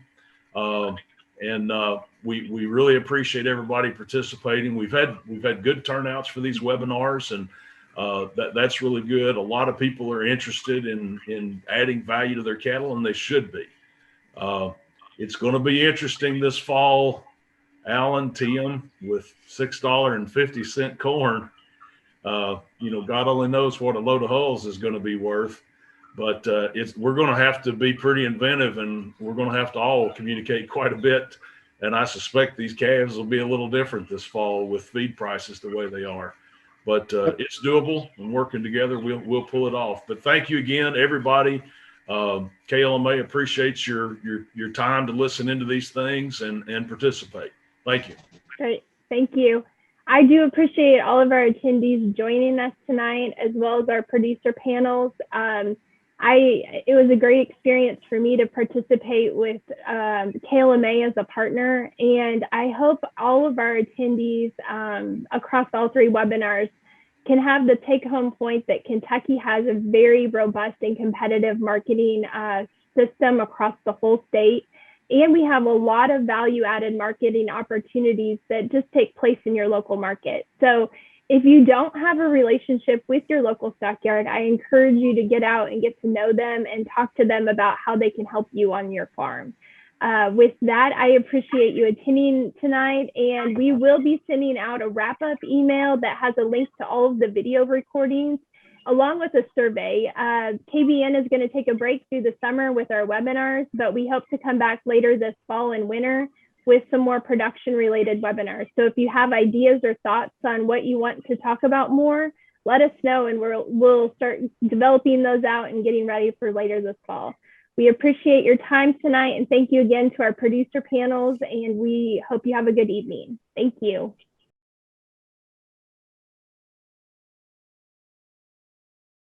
We really appreciate everybody participating. We've had good turnouts for these webinars, and that's really good. A lot of people are interested in adding value to their cattle, and they should be. It's going to be interesting this fall, Alan, Tim, with $6.50 corn. You know, God only knows what a load of hulls is going to be worth, but we're going to have to be pretty inventive, and we're going to have to all communicate quite a bit. And I suspect these calves will be a little different this fall with feed prices the way they are. But it's doable, and working together, we'll pull it off. But thank you again, everybody. KLMA appreciates your time to listen into these things and participate. Thank you. Great. Thank you. I do appreciate all of our attendees joining us tonight, as well as our producer panels. It was a great experience for me to participate with KLMA as a partner, and I hope all of our attendees across all 3 webinars can have the take-home point that Kentucky has a very robust and competitive marketing system across the whole state. And we have a lot of value-added marketing opportunities that just take place in your local market. So if you don't have a relationship with your local stockyard, I encourage you to get out and get to know them and talk to them about how they can help you on your farm. With that, I appreciate you attending tonight, and we will be sending out a wrap-up email that has a link to all of the video recordings, along with a survey. KBN is going to take a break through the summer with our webinars, but we hope to come back later this fall and winter with some more production-related webinars. So if you have ideas or thoughts on what you want to talk about more, let us know, and we'll start developing those out and getting ready for later this fall. We appreciate your time tonight, and thank you again to our producer panels, and we hope you have a good evening. Thank you.